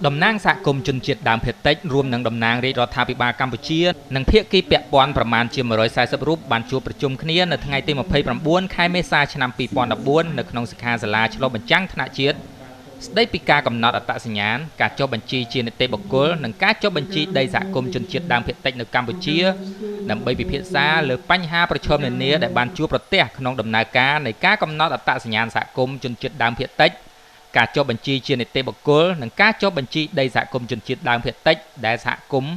តំណាងសហគមន៍ជនជាតិដើមភាគតិចរួមនឹងតំណាងរាជរដ្ឋាភិបាលកម្ពុជានិងភាគីពាក់ព័ន្ធប្រមាណជា140រូបបានជួបប្រជុំគ្នានៅថ្ងៃទី29ខែមេសាឆ្នាំ2014នៅក្នុងសិក្ខាសាលាឆ្លុះបញ្ចាំងថ្នាក់ជាតិស្ដីពីការកំណត់អត្តសញ្ញាណការចុះបញ្ជីជានីតិបុគ្គលនិងការចុះបញ្ជីដីសហគមន៍ជនជាតិដើមភាគតិចនៅកម្ពុជាដើម្បីពិភាក្សាលើបញ្ហាប្រឈមនានាដែលបានជួបប្រទះក្នុងដំណើរការនៃការកំណត់អត្តសញ្ញាណសហគមន៍ជនជាតិដើមភាគតិចការចុះបញ្ជីជានីតិបុគ្គលនិងការចុះបញ្ជីដីសហគមន៍ជនជាតិដើមភាគតិចដែលសហគមន៍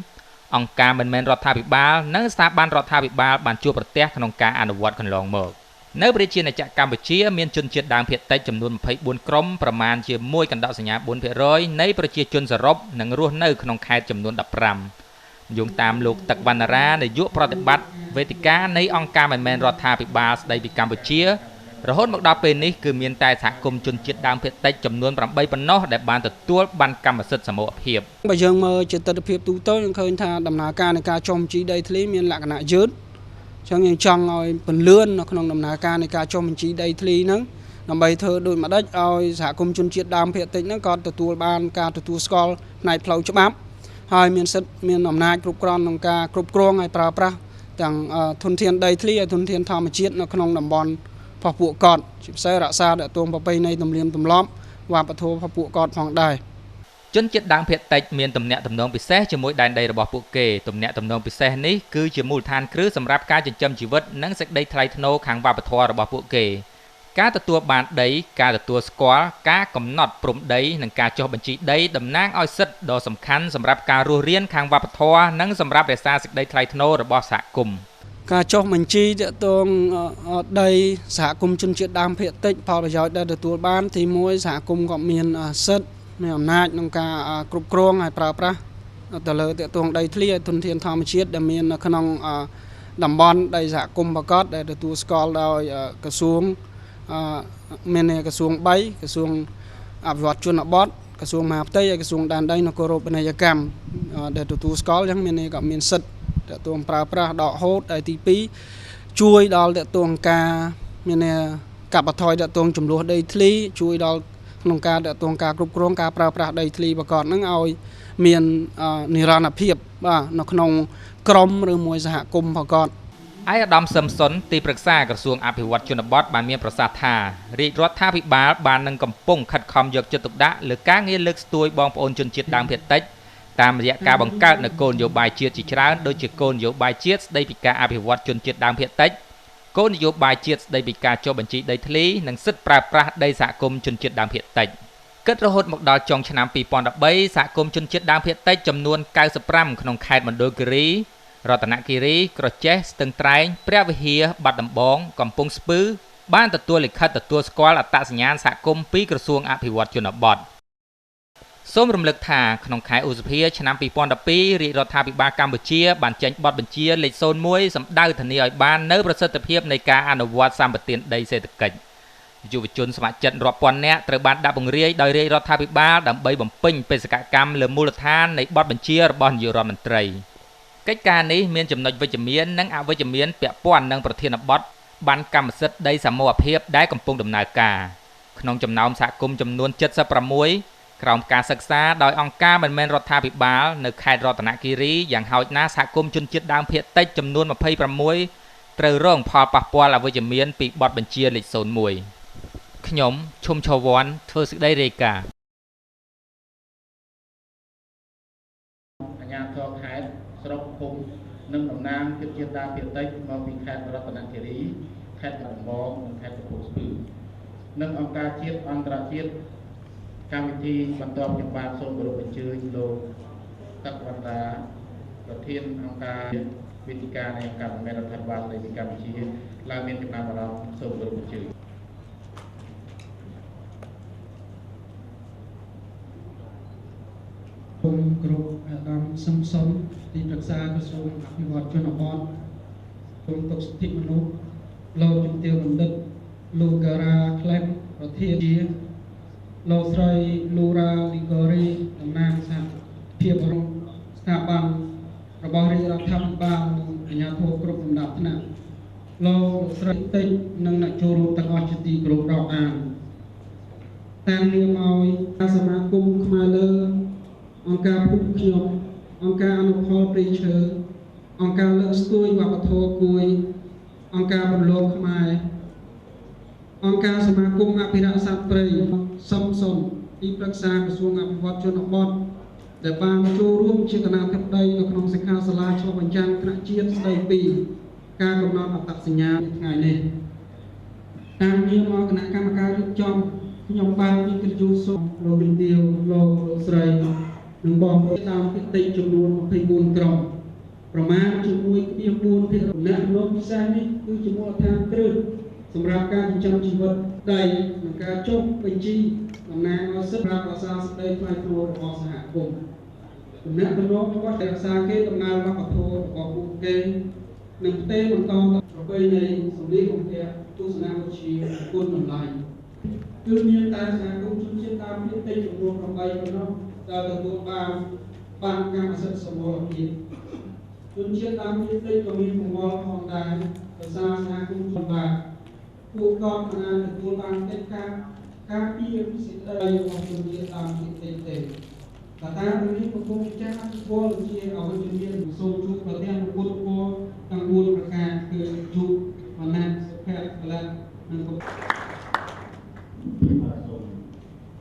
អង្គការមិនមែនរដ្ឋាភិបាលនិងស្ថាប័នរដ្ឋាភិបាលបានជួបប្រទះក្នុងការអនុវត្តកន្លងមកនៅប្រជាជាតិកម្ពុជាមានជនជាតិដើមភាគតិចចំនួន24ក្រុមប្រមាណជា1កណ្ដោសញ្ញា 4% នៃប្រជាជនសរុបនិងរស់នៅក្នុងខេត្តចំនួន15យោងតាមលោកទឹកវណ្ណារានាយកប្រតិបត្តិវេទិកានៃអង្គការមិនមែនរដ្ឋាភិបាលស្ដីពីកម្ពុជារហូតមកដល់ពេលនេះគឺមានតែសហគមន៍ជនជាតិដើមភាគតិចចំនួន8ប៉ុណ្ណោះដែលបានទទួលបានកម្មសិទ្ធិសមូហភាពបើយើងមើលជាទស្សនវិជ្ជាទូទៅយើងឃើញថាដំណើរការនៃការចុះបញ្ជីដីធ្លីមានលក្ខណៈយឺតចឹងយើងចង់ឲ្យពន្លឿននៅក្នុងដំណើរការនៃការចុះបញ្ជីដីធ្លីហ្នឹងដើម្បីធ្វើដូចម្ដេចឲ្យសហគមន៍ជនជាតិដើមភាគតិចហ្នឹងក៏ទទួលបានការទទួលស្គាល់ផ្នែកផ្លូវច្បាប់ហើយមានសិទ្ធិមានអំណាចគ្រប់គ្រាន់ក្នុងការគ្រប់គ្រងឲ្យប្រើប្រាស់ទាំងធនធានដីធ្លីហើយធនធានធម្មជាតិនៅក្នុងតំបន់របស់ពួកគាត់ជាពិសេសរក្សាដកទងប្រពៃណីទំនៀមទម្លាប់វប្បធម៌របស់ពួកគាត់ផងដែរជនជាតិដើមភាគតិចមានទំនាក់ទំនងពិសេសជាមួយដែនដីរបស់ពួកគេទំនាក់ទំនងពិសេសនេះគឺជាមូលដ្ឋានគ្រឹះសម្រាប់ការចិញ្ចឹមជីវិតនិងសេចក្តីថ្លៃថ្នូរខាងវប្បធម៌របស់ពួកគេការទទួលបានដីការទទួលស្គាល់ការកំណត់ព្រំដីនិងការចុះបញ្ជីដីតំណាងឲ្យសិទ្ធិដ៏សំខាន់សម្រាប់ការរស់រានខាងវប្បធម៌និងសម្រាប់រក្សាសេចក្តីថ្លៃថ្នូររបស់សហគមន៍ការចុះបញ្ជីទាក់ទងដីសហគមន៍ជនជាតិដើមភាគតិចផលប្រយោជន៍ដែលទទួលបានទី1សហគមន៍ក៏មានសិទ្ធិមានអំណាចក្នុងការគ្រប់គ្រងហើយប្រើប្រាស់ទៅលើទាក់ទងដីធ្លីហើយធនធានធម្មជាតិដែលមាននៅក្នុងតំបន់ដីសហគមន៍ប្រកបដែលទទួលស្គាល់ដោយក្រសួងមានក្រសួង3ក្រសួងអភិវឌ្ឍជនបទក្រសួងមហាផ្ទៃហើយក្រសួងដែនដីនគរពាណិជ្ជកម្មដែលទទួលស្គាល់អញ្ចឹងមានក៏មានសិទ្ធិទាក់ទងប្រើប្រាស់ដកហូតហើយទី2ជួយដល់ទាក់ទងការមានកាប់បន្ថយទាក់ទងចំនួនដីធ្លីជួយដល់ក្នុងការទាក់ទងការគ្រប់គ្រងការប្រើប្រាស់ដីធ្លីប្រកបនឹងឲ្យមាននិរន្តរភាពបាទនៅក្នុងក្រមឬមួយសហគមន៍ប្រកបឯកឧត្តមសឹមសុនទីប្រឹក្សាក្រសួងអភិវឌ្ឍជនបទបានមានប្រសាសន៍ថារាជរដ្ឋាភិបាលបាននឹងកំពុងខិតខំយកចិត្តទុកដាក់លើការងារលើកស្ទួយបងប្អូនជនជាតិដើមភាគតិចតាមរយៈការបង្កើតនូវគោលនយោបាយជាតិជាច្រើនដូចជាគោលនយោបាយជាតិស្ដីពីការអភិវឌ្ឍជនជាតិដើមភាគតិចគោលនយោបាយជាតិស្ដីពីការចុះបញ្ជីដីធ្លីនិងសិទ្ធិប្រើប្រាស់ដីសហគមន៍ជនជាតិដើមភាគតិចគិតរហូតមកដល់ចុងឆ្នាំ2013សហគមន៍ជនជាតិដើមភាគតិចចំនួន95ក្នុងខេត្តមណ្ឌលគិរីរតនគិរីក្រចេះស្ទឹងត្រែងព្រះវិហារបាត់ដំបងកំពង់ស្ពឺបានទទួលលិខិតទទួលស្គាល់អត្តសញ្ញាណសហគមន៍ពីក្រសួងអភិវឌ្ឍជនបទសូមរំលឹកថាក្នុងខែឧសភាឆ្នាំ2012រាជរដ្ឋាភិបាលកម្ពុជាបានចេញបទបញ្ជាលេខ01សម្ដៅធានាឲ្យបាននូវប្រសិទ្ធភាពនៃការអនុវត្តសម្បទានដីសេដ្ឋកិច្ចយុវជនស្ម័គ្រចិត្តរាប់ពាន់នាក់ត្រូវបានដាក់បង្រាយដោយរាជរដ្ឋាភិបាលដើម្បីបំពេញបេសកកម្មលើមូលដ្ឋាននៃបទបញ្ជារបស់នាយករដ្ឋមន្ត្រីកិច្ចការនេះមានចំណុចវិជ្ជមាននិងអវិជ្ជមានពាក់ព័ន្ធនឹងប្រធានបទបានកម្មសិទ្ធិដីសមូហភាពដែលកំពុងដំណើរការក្នុងចំណោមសហគមន៍ចំនួន76ក្រោមការសិក្សាដោយអង្គការមិនមែនរដ្ឋាភិបាលនៅខេត្តរតនគិរីយ៉ាងហោចណាស់សហគមន៍ជនជាតិដើមភាគតិចចំនួន26ត្រូវរងផលប៉ះពាល់អវិជ្ជមានពីបទបញ្ជាលេខ01ខ្ញុំឈុំឈវ័នធ្វើសេចក្តីរាយការណ៍អាជ្ញាធរខេត្តស្រុកភូមិនិងតំណាងជនជាតិដើមភាគតិចមកពីខេត្តរតនគិរីខេត្តបាត់ដំបងនិងខេត្តកំពង់ស្ពឺនិងអង្គការជាតិអន្តរជាតិកម្មវិធីបន្តខ្ញុំបាទសូមគោរពអញ្ជើញលោកទឹកវណ្ណាប្រធានអង្គការវេទិកានៃអង្គការមិនមែនរដ្ឋាភិបាលនៃកម្ពុជាឡើងមានចំណាប់អារម្មណ៍សូមគោរពអញ្ជើញខ្ញុំគ្រប់អាដាមសឹមសុនទីប្រឹក្សាក្រសួងអភិវឌ្ឍជនបទគុំទុកសិទ្ធិមនុស្សលោកជំទាវបណ្ឌិតលោកការ៉ាក្លែមប្រធានជាលោកស្រីលូរ៉ាលីកូរីតំណាងសហភាពស្ថាប័នរបស់រាជរដ្ឋាភិបាលនិងអាជ្ញាធរគ្រប់លំដាប់ថ្នាក់លោកស្រីតិចនិងអ្នកចូលរួមទាំងអស់ជាទីគោរពរាប់អានតាមនាមឲ្យសមាគមខ្មែរលើ អង្គការភូមិខ្ញុំអង្គការអនុផលព្រៃឈើអង្គការលើកស្ទួយវប្បធម៌គួយអង្គការបន្លកខ្មែរអង្គការសមាគមអភិរក្សសត្វព្រៃសំសុនទីប្រឹក្សាក្រសួងអភិវឌ្ឍជនបទដែលបានចូលរួមជាគណៈធិបតីនៅក្នុងសិក្ខាសាលាឆ្លុះបញ្ចាំងថ្នាក់ជាតិស្តីពីការកំណត់អត្តសញ្ញាណថ្ងៃនេះតាមនាមគណៈកម្មការរៀបចំខ្ញុំបានមានកិត្តិយសសូមលោកវិទ្យាលោកស្រីនិងបងប្អូនតាមភាគតិចចំនួន24ក្រុមប្រមាណជាមួយ4%អ្នកលោកពិសេសនេះគឺជាមូលដ្ឋានគ្រឹះសម្រាប់ការចិញ្ចឹមជីវិតដីនិងការចុះបញ្ជីតំណាងឲ្យសិទ្ធិសម្រាប់រក្សាសេចក្តីថ្លៃថ្នូររបស់សហគមន៍ទំនាក់ទំនងរបស់រក្សាគេដំណើរវប្បធម៌របស់ពួកគេនិងផ្ទេរបន្តប្រពៃណីសម្លេងបំពាក់ទស្សនវិជ្ជាគុណតម្លៃគឺមានតែសហគមន៍ជនជាតិដើមភាគតិចចំនួន8ប៉ុណ្ណោះដែលទទួលបានកម្មសិទ្ធិសមរភាពជនជាតិដើមភាគតិចក៏មានបង្គាប់ផងដែរដោយសារសហគមន៍ជនបាពួកគាត់មិនអាចទទួលបានកិច្ចការពារសិទ្ធិរបស់ជនជាតិដើមភាគតិចទេតែតាមនេះកំពុងចាស់អភិវឌ្ឍជាអវិជ្ជមានសូមជួបប្រទេសពុទ្ធពលទាំង4ប្រការគឺជួបវណ្ណៈសុភៈផលិតនិងសូម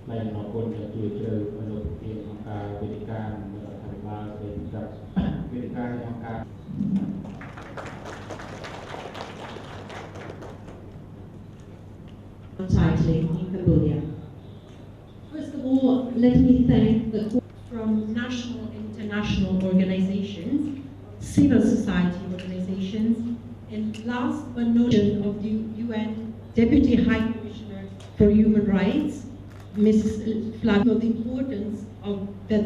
ថ្លែងអំណរគុណដែលជួយជ្រៅអនុប្រធានអង្គការវេទិកានិងរដ្ឋាភិបាលស្ដីពីវេទិកានៃអង្គការ titling in Cambodia. First of all, let me thank the from national and international organizations, civil society organizations, and last but not least of the UN Deputy High Commissioner for Human Rights, Mrs. Flavia, the importance of the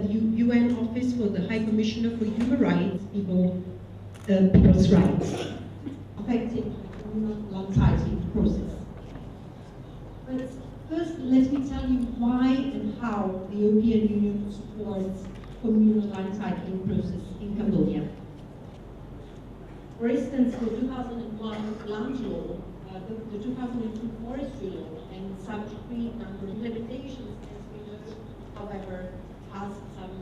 UN Office for the High Commissioner for Human Rights, people's rights, affecting the communal land titling process. But first, let me tell you why and how the European Union supports communal land titling process in Cambodia. For instance, the 2001 land law, the 2002 forestry law, and subsequent number of limitations, as we know, however, has some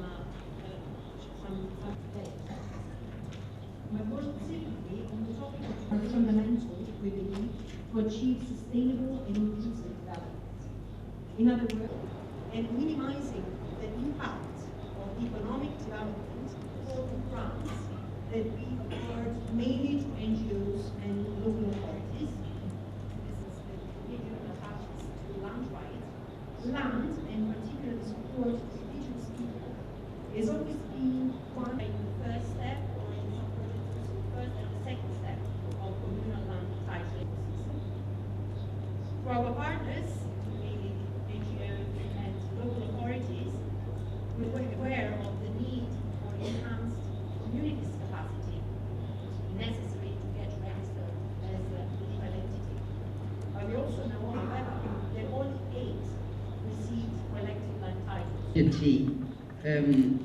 but more specifically, on the topic of fundamental, we believe, to achieve sustainable and inclusive development. In other words, and minimizing the impact of economic development for grants that we award mainly to NGOs and local authorities. This is the behavior that attaches to land rights. Land, and particularly support to indigenous people, is always been one in the first step, or in some projects, the first and the second step of communal land titling system. For our partners, mainly NGOs and local authorities, we were aware of the need for enhanced communities' capacity necessary to get registered as a legal entity. But we also know, however, that only 8 received collective land titles.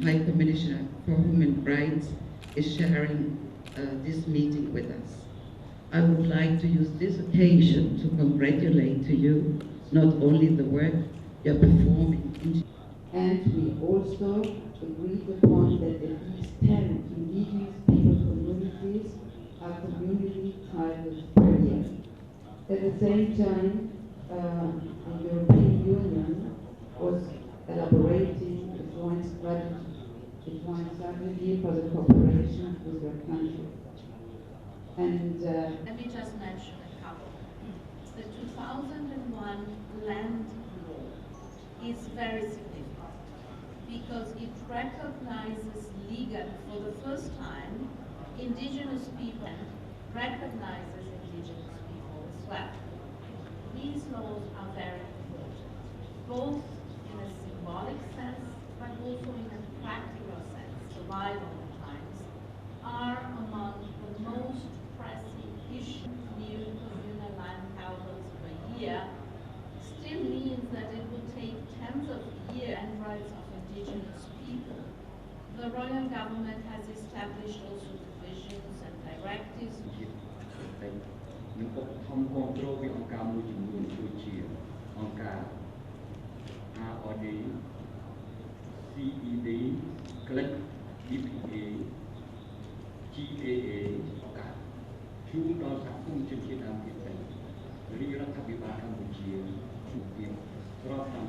High Commissioner for Human Rights is sharing this meeting with us. I would like to use this occasion to congratulate to you not only the work you're performing, and we also agreed upon that at least 10 indigenous people communities are community titled per year. At the same time, the European Union was elaborating a joint strategy for the cooperation with your country. And let me just mention a couple. The 2001 land law is very significant because it recognizes legally for the first time indigenous people and recognizes indigenous people as well. These laws are very important, both in a symbolic sense, but also in a practical sense. Survival times are among the most pressing issues. New communal land titles per year still means that it will take tens of years and rights of indigenous people. The royal government has established also divisions and directives. នឹងឧបត្ថម្ភគ្រប់គ្រងពីអង្គការមួយចំនួនដូចជាអង្គការ ROD, CED Click DPA GAA ឱកាសជួនដល់សហគមន៍ជនជាតិដើមភាគតិចរាជរដ្ឋាភិបាលកម្ពុជាជួបទាមស្របតាម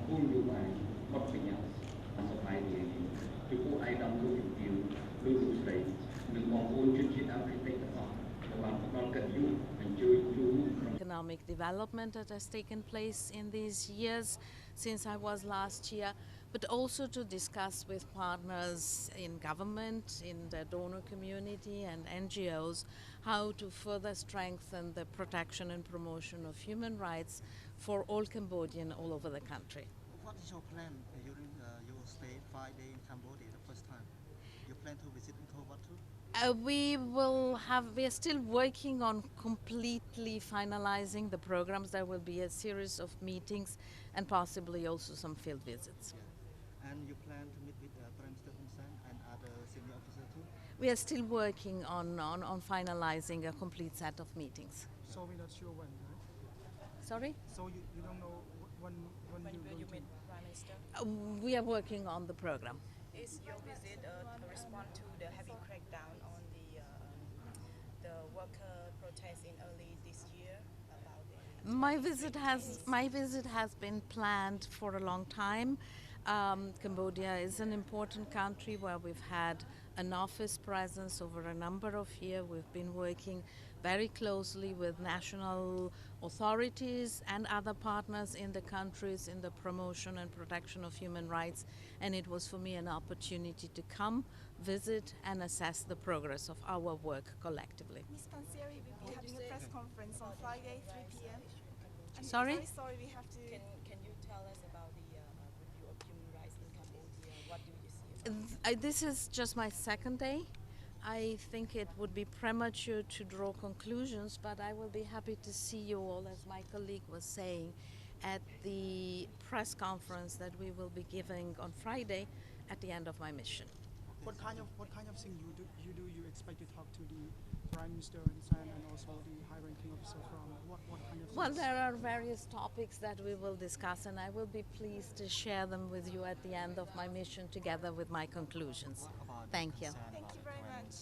គោលនយោបាយបទបញ្ញត្តិសប្បាយរីកចំពោះឯកឧត្តមលោកជំទាវលោកលោកស្រីនិងបងប្អូនជនជាតិដើមភាគតិចទាំងអស់ដែលបានផ្ដល់កិត្តិយសអញ្ជើញចូលរួមក្នុង Economic development that has taken place in these years since I was last year, but also to discuss with partners in government, in the donor community and NGOs how to further strengthen the protection and promotion of human rights for all Cambodian all over the country. What is your plan during your stay 5 days in Cambodia the first time? You plan to visit Angkor too? We are still working on completely finalizing the programs. There will be a series of meetings and possibly also some field visits. Yeah. And you plan to meet with Prime Minister Hun Sen and other senior officers too? We are still working on finalizing a complete set of meetings. So we're not sure when, right? Sorry? So you don't know when you meet Prime Minister? We are working on the program. Is your visit a response to the heavy crackdown on the worker protest in early this year? My visit has been planned for a long time. Cambodia is an important country where we've had an office presence over a number of years. We've been working very closely with national authorities and other partners in the countries in the promotion and protection of human rights, and it was for me an opportunity to come, visit and assess the progress of our work collectively. Ms. Pansieri will be having a press conference on Friday, 3 p.m. Sorry? Very sorry we have to... Can you tell us about the review of human rights in Cambodia? What do you see? This is just my second day. I think it would be premature to draw conclusions, but I will be happy to see you all, as my colleague was saying, at the press conference that we will be giving on Friday at the end of my mission. What kind of thing you expect to talk to the Prime Minister and also the high-ranking officer from? What kind of Well, things? there are various topics that we will discuss, and I will be pleased to share them with you at the end of my mission together with my conclusions. Thank you. Thank you very much.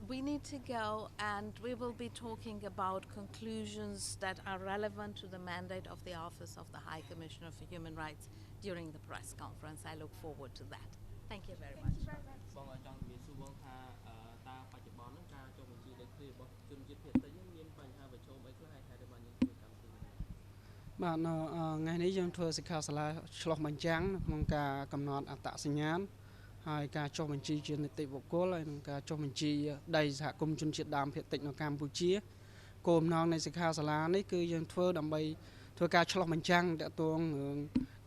We need to go, and we will be talking about conclusions that are relevant to the mandate of the Office of the High Commissioner for Human Rights during the press conference. I look forward to that. Thank you very much. Thank you very much. បងចង់មានសួរបងថាតើបច្ចុប្បន្នហ្នឹងការចុះបញ្ជីដីធ្លីរបស់ជនជាតិភាគតិចហ្នឹងមានបញ្ហាប្រឈមអីខ្លះហើយហេតុអីបានយើងធ្វើកម្មវិធីនេះ បាទថ្ងៃនេះយើងធ្វើសិក្ខាសាលាឆ្លុះបញ្ចាំងក្នុងការកំណត់អត្តសញ្ញាណហើយការចុះបញ្ជីជានីតិបុគ្គលហើយនឹងការចុះបញ្ជីដីសហគមន៍ជនជាតិដើមភាគតិចនៅកម្ពុជាគោលបំណងនៃសិក្ខាសាលានេះគឺយើងធ្វើដើម្បីធ្វើការឆ្លុះបញ្ចាំងទាក់ទងនឹង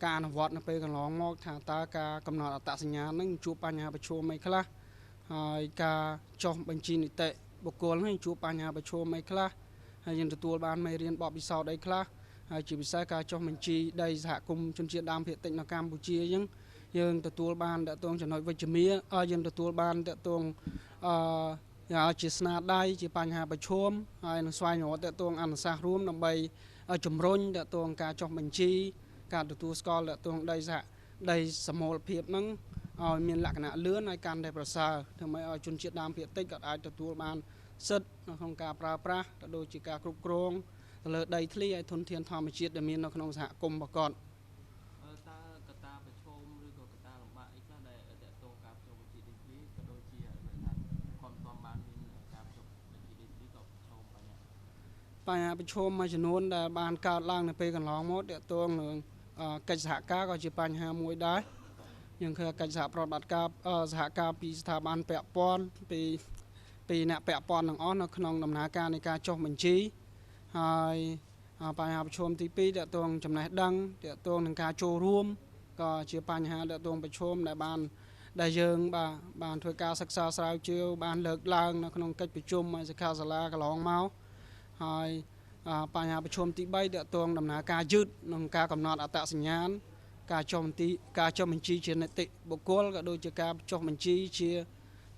ការអនុវត្តនៅពេលកន្លងមកថាតើការកំណត់អត្តសញ្ញាណនឹងជួបបញ្ហាប្រឈមអីខ្លះហើយការចុះបញ្ជីនីតិបុគ្គលនេះជួបបញ្ហាប្រឈមអីខ្លះហើយយើងទទួលបានមេរៀនបទពិសោធន៍អីខ្លះហើយជាពិសេសការចុះបញ្ជីដីសហគមន៍ជនជាតិដើមភាគតិចនៅកម្ពុជាយើងទទួលបានទាក់ទងចំណុចវិជ្ជមានយើងទទួលបានទាក់ទងជាស្នាដៃជាបញ្ហាប្រឈមហើយនឹងស្វែងរកទាក់ទងអនុសាសន៍រួមដើម្បីជំរុញទាក់ទងការចុះបញ្ជីការទទួលស្គាល់ទាក់ទងដីសមូលភាពហ្នឹងឲ្យមានលក្ខណៈលឿនហើយកាន់តែប្រសើរដើម្បីឲ្យជនជាតិដើមភាគតិចក៏អាចទទួលបានសិទ្ធិក្នុងការប្រើប្រាស់ក៏ដូចជាការគ្រប់គ្រងទៅលើដីធ្លីហើយធនធានធម្មជាតិដែលមាននៅក្នុងសហគមន៍ប្រកប តើកត្តាប្រឈមឬក៏កត្តាលំបាកអីខ្លះដែលទាក់ទងការចុះបញ្ជីដីធ្លីក៏ដូចជាថាគាត់មិនបានមានការចុះបញ្ជីដីធ្លីក៏ប្រឈមបញ្ហាប្រឈមមួយចំនួនដែលបានកើតឡើងនៅពេលកន្លងមកទាក់ទងនឹងកិច្ចសហការក៏ជាបញ្ហាមួយដែរយើងឃើញកិច្ចសហប្រតិបត្តិការសហការពីស្ថាប័នពាក់ព័ន្ធពីអ្នកពាក់ព័ន្ធទាំងអស់នៅក្នុងដំណើរការនៃការចុះបញ្ជីហើយបញ្ហាប្រឈមទី2ទាក់ទងចំណេះដឹងទាក់ទងនឹងការចូលរួមក៏ជាបញ្ហាទាក់ទងប្រឈមដែលយើងបានធ្វើការសិក្សាស្រាវជ្រាវបានលើកឡើងនៅក្នុងកិច្ចប្រជុំសិក្ខាសាលាកន្លងមកហើយបញ្ហាប្រឈមទី3ទាក់ទងដំណើរការយឺតក្នុងការកំណត់អត្តសញ្ញាណការចុះបញ្ជីជានីតិបុគ្គលក៏ដូចជាការចុះបញ្ជីជា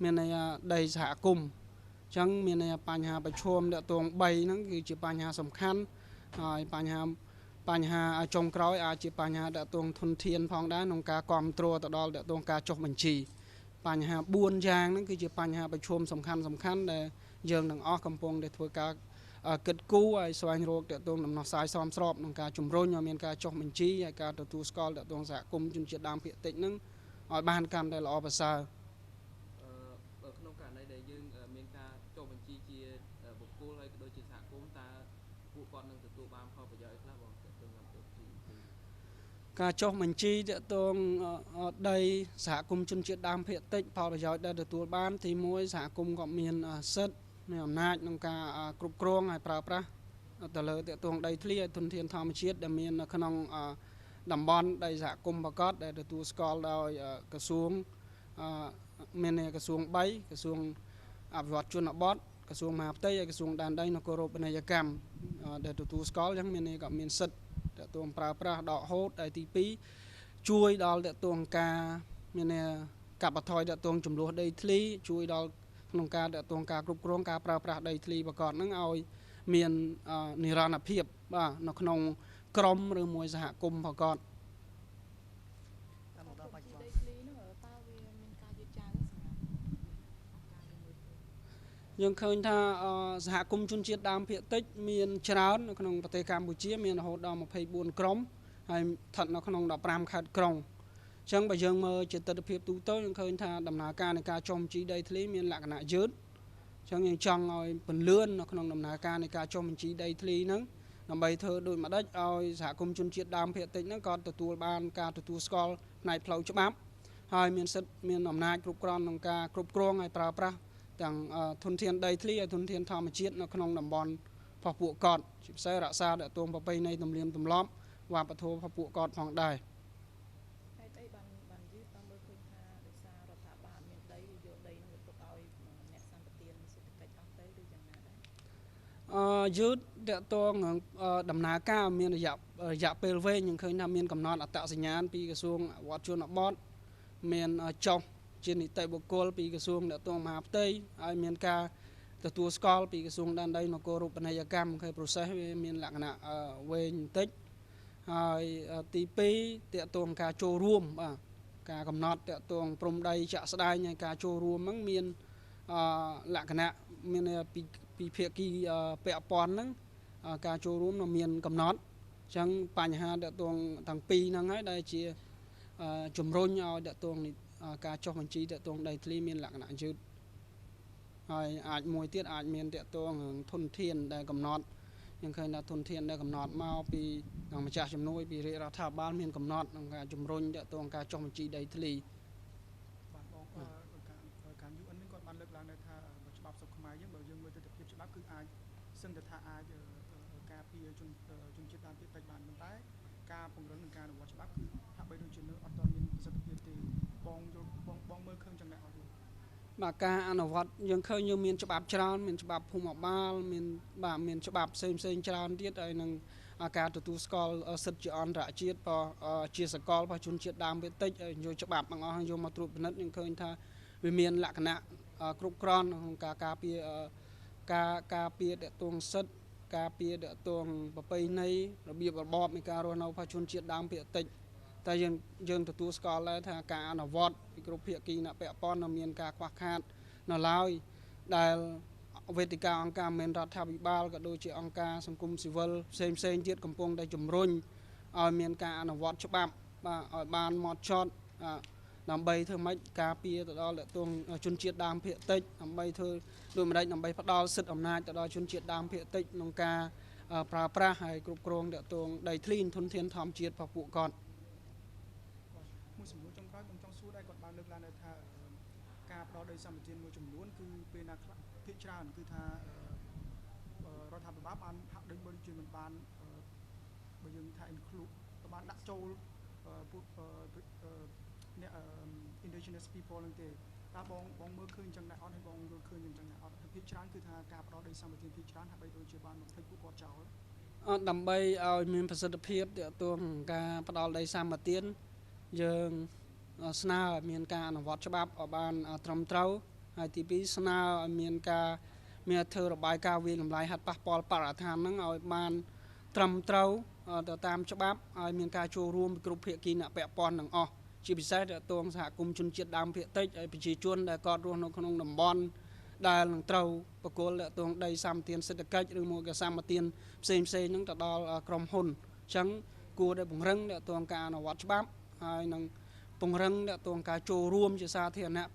មានន័យដីសហគមន៍អញ្ចឹងមានន័យបញ្ហាប្រឈមទាក់ទង3ហ្នឹងគឺជាបញ្ហាសំខាន់ហើយបញ្ហា បញ្ហាចុងក្រោយអាចជាបញ្ហាតាក់ទងធនធានផងដែរក្នុងការគ្រប់គ្រងទៅដល់តាក់ទងការចុះបញ្ជីបញ្ហា4យ៉ាងហ្នឹងគឺជាបញ្ហាប្រឈមសំខាន់ដែលយើងទាំងអស់កំពុងតែធ្វើការគិតគូរឲ្យស្វែងរកតាក់ទងដំណោះស្រាយសមស្របក្នុងការជំរុញឲ្យមានការចុះបញ្ជីហើយការទទួលស្គាល់តាក់ទងសហគមន៍ជនជាតិដើមភាគតិចហ្នឹងឲ្យបានកាន់តែល្អប្រសើរក្នុងករណីដែលយើងមានការចុះបញ្ជីជាបុគ្គលហើយក៏ដូចជាសហគមន៍តើពួកគាត់នឹងទទួលបានផលប្រយោជន៍អីខ្លះបងតាក់ទងនឹងការចុះបញ្ជីតាក់ទងដីសហគមន៍ជនជាតិដើមភាគតិចផលប្រយោជន៍ដែលទទួលបានទី1សហគមន៍ក៏មានសិទ្ធិមានអំណាចក្នុងការគ្រប់គ្រងហើយប្រើប្រាស់ទៅលើតាក់ទងដីធ្លីឲ្យធនធានធម្មជាតិដែលមាននៅក្នុងតំបន់ដីសហគមន៍ប្រកបដែលទទួលស្គាល់ដោយក្រសួងមានក្រសួង3ក្រសួងអភិវឌ្ឍជនបទក្រសួងមហាផ្ទៃហើយក្រសួងដែនដីនគររូបនីយកម្មដែលទទួលស្គាល់អញ្ចឹងក៏មានសិទ្ធិតាក់ទងប្រើប្រាស់ដកហូតហើយទី2ជួយដល់តាក់ទងការមានកាត់បន្ថយតាក់ទងចំនួនដីធ្លីជួយដល់ក្នុងការតាក់ទងការគ្រប់គ្រងការប្រើប្រាស់ដីធ្លីប្រកបហ្នឹងឲ្យមាននិរន្តរភាពបាទនៅក្នុងក្រមឬមួយសហគមន៍ប្រកបយើងឃើញថាសហគមន៍ជនជាតិដើមភាគតិចមានច្រើននៅក្នុងប្រទេសកម្ពុជាមានរហូតដល់24ក្រុមហើយស្ថិតនៅក្នុង15ខេត្តក្រុងអញ្ចឹងបើយើងមើលជាទស្សនវិជ្ជាទូទៅយើងឃើញថាដំណើរការនៃការចុះបញ្ជីដីធ្លីមានលក្ខណៈយឺតអញ្ចឹងយើងចង់ឲ្យពន្លឿននៅក្នុងដំណើរការនៃការចុះបញ្ជីដីធ្លីហ្នឹងដើម្បីធ្វើដូចម្ដេចឲ្យសហគមន៍ជនជាតិដើមភាគតិចហ្នឹងក៏ទទួលបានការទទួលស្គាល់ផ្នែកផ្លូវច្បាប់ហើយមានសិទ្ធិមានអំណាចគ្រប់គ្រាន់ក្នុងការគ្រប់គ្រងឲ្យប្រើប្រាស់ទាំងធនធានដីធ្លីហើយធនធានធម្មជាតិនៅក្នុងតំបន់របស់ពួកគាត់ជាពិសេសរក្សាតាក់ទងប្រពៃណីទំនៀមទម្លាប់វប្បធម៌របស់ពួកគាត់ផងដែរហើយអីបានយឺតតាមមើលឃើញថាដោយសាររដ្ឋាភិបាលមានដីយកដីនឹងទៅទុកឲ្យអ្នកសម្បទានសេដ្ឋកិច្ចអស់ទៅឬយ៉ាងណាដែរយឺតតាក់ទងដំណើរការមានរយៈពេលវែងយើងឃើញថាមានកំណត់អត្តសញ្ញាណពីក្រសួងអវត្តជនបទមានចុះជានីតិបុគ្គលពីក្រសួងតាក់ទងមហាផ្ទៃហើយមានការទទួលស្គាល់ពីក្រសួងដែនដីនគររូបនីយកម្មគឺ process វាមានលក្ខណៈវែងបន្តិចហើយទី2តាក់ទងការចូលរួមបាទការកំណត់តាក់ទងព្រំដីចាក់ស្ដែងហើយការចូលរួមហ្នឹងមានលក្ខណៈមានពីភាគីពាក់ព័ន្ធហ្នឹងការចូលរួមnóមានកំណត់អញ្ចឹងបញ្ហាតាក់ទងទាំងពីរហ្នឹងហើយដែលជាជំរុញឲ្យតាក់ទងការចុះបញ្ជីតាក់ទងដីធ្លីមានលក្ខណៈយឺតហើយអាចមួយទៀតអាចមានតាក់ទងធនធានដែលកំណត់យើងឃើញថាធនធានដែលកំណត់មកពីម្ចាស់ជំនួយពីរាជរដ្ឋាភិបាលមានកំណត់ក្នុងការជំរុញតាក់ទងការចុះបញ្ជីដីធ្លីបាទបងការ UN នេះគាត់បានលើកឡើងថាច្បាប់ស្រុកខ្មែរយើងបើយើងមើលទស្សនវិជ្ជាច្បាប់គឺអាចសឹងតែថាអាចការពារជនជាតិដើមភាគតិចបានប៉ុន្តែការពង្រឹងនិងការអនុវត្តច្បាប់គឺហាក់បីដូចជានៅអត់ទាន់មានប្រសិទ្ធភាពទេបងមើលឃើញចំណេះអត់ទេបាទការអនុវត្តយើងឃើញយើងមានច្បាប់ច្រើនមានច្បាប់ភូមិបាលមានច្បាប់ផ្សេងច្រើនទៀតហើយនឹងការទទួលស្គាល់សិទ្ធិជាអន្តរជាតិជាសកលរបស់ជនជាតិដើមភាគតិចហើយយកច្បាប់ទាំងអស់យកមកត្រួតពិនិត្យយើងឃើញថាវាមានលក្ខណៈគ្រប់គ្រាន់ក្នុងការការពារតាក់ទងសិទ្ធិការពារតាក់ទងប្រពៃណីរបៀបរបបនៃការរស់នៅរបស់ជនជាតិដើមភាគតិចតែយើងទទួលស្គាល់ដែរថាការអនុវត្តពីគ្រប់ភាគីអ្នកពាក់ព័ន្ធមានការខ្វះខាតនៅឡើយដែលវេទិកាអង្គការមិនរដ្ឋាភិបាលក៏ដូចជាអង្គការសង្គមស៊ីវិលផ្សេងទៀតកំពុងតែជំរុញឲ្យមានការអនុវត្តច្បាប់បាទឲ្យបានហ្មត់ចត់ដើម្បីធ្វើម៉េចការពារទៅដល់តាក់ទងជនជាតិដើមភាគតិចដើម្បីធ្វើដូចម្តេចដើម្បីផ្ដល់សិទ្ធិអំណាចទៅដល់ជនជាតិដើមភាគតិចក្នុងការប្រើប្រាស់ហើយគ្រប់គ្រងតាក់ទងដីធ្លីធនធានធម្មជាតិរបស់ពួកគាត់មួយសំណួរចុងក្រោយខ្ញុំចង់សួរដែរគាត់បានលើកឡើងថាការផ្ដល់ដីសម្បត្តិមួយចំនួនគឺពេលណាខ្លះភាគច្រើនគឺថារដ្ឋាភិបាលបានហាក់ដូចបើជាមិនបានបើយើងថា include បានដាក់ចូលពួកអ្នក Indigenous people នឹងទេតើបងមើលឃើញចឹងដែរអត់ហើយបងយល់ឃើញចឹងដែរអត់ភាគច្រើនគឺថាការផ្ដល់ដីសម្បត្តិភាគច្រើនហាក់បីដូចជាបានមកធ្វើពួកគាត់ចោលដើម្បីឲ្យមានប្រសិទ្ធភាពទាក់ទងការផ្ដល់ដីសម្បត្តិយើងស្នើឲ្យមានការអនុវត្តច្បាប់ឲ្យបានត្រឹមត្រូវហើយទី2ស្នើឲ្យមានការធ្វើរបាយការណ៍វិលំលាយហេតុប៉ះពាល់បរិស្ថានហ្នឹងឲ្យបាន ត្រឹមត្រូវទៅតាមច្បាប់ឲ្យមានការចូលរួមពីគ្រប់ភាគីអ្នកពាក់ព័ន្ធទាំងអស់ជាពិសេសតួងសហគមន៍ជនជាតិដើមភាគតិចហើយប្រជាជនដែលគាត់រស់នៅក្នុងតំបន់ដែលនឹងត្រូវបកគលតួងដីសម្បទានសេដ្ឋកិច្ចឬមួយក៏សម្បទានផ្សេងហ្នឹងទៅដល់ក្រុមហ៊ុនអញ្ចឹងគួរតែពង្រឹងតួងការអនុវត្តច្បាប់ហើយនឹងពង្រឹងតួងការចូលរួមជាសាធារណៈ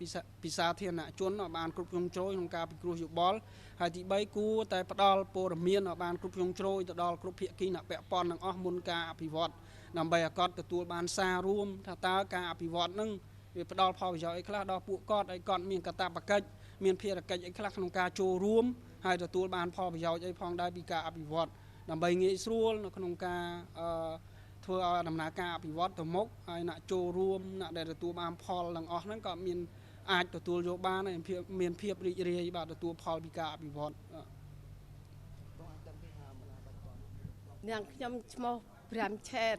ពីសាធារណជនឲ្យបានគ្រប់គ្រងជ្រោយក្នុងការពិគ្រោះយោបល់ហើយទី3គួរតែផ្ដល់ព័ត៌មានឲ្យបានគ្រប់គ្រងជ្រោយទៅដល់គ្រប់ភាគីអ្នកពាក់ព័ន្ធទាំងអស់មុនការអភិវឌ្ឍដើម្បីឲ្យគាត់ទទួលបានសាររួមថាតើការអភិវឌ្ឍនឹងវាផ្ដល់ផលប្រយោជន៍អីខ្លះដល់ពួកគាត់ឲ្យគាត់មានកាតព្វកិច្ចមានភារកិច្ចអីខ្លះក្នុងការចូលរួមហើយទទួលបានផលប្រយោជន៍អីផងដែរពីការអភិវឌ្ឍដើម្បីងាយស្រួលនៅក្នុងការធ្វើឲ្យដំណើរការអភិវឌ្ឍទៅមុខហើយអ្នកចូលរួមអ្នកដែលទទួលបានផលទាំងអស់ហ្នឹងក៏មានអាចទទួលយកបានហើយមានភាពរីករាយបាទទទួលផលពីការអភិវឌ្ឍនាងខ្ញុំឈ្មោះប្រាំឆែត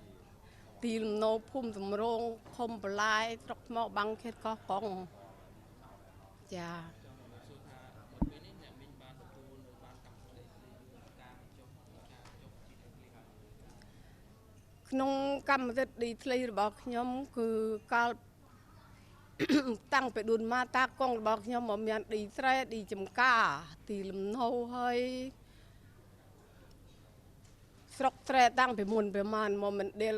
ទីលំនៅភូមិសំរងឃុំបលាយស្រុកថ្មបាំងខេត្តកោះកុងចាក្នុងកម្មសិទ្ធិដីធ្លីរបស់ខ្ញុំគឺកាលតាំងពីដួនមកតាកងរបស់ខ្ញុំមកមានដីស្រែដីចំការទីលំនៅហើយស្រុកស្រែតាំងពីមុនប្រហែលមកមិនដែល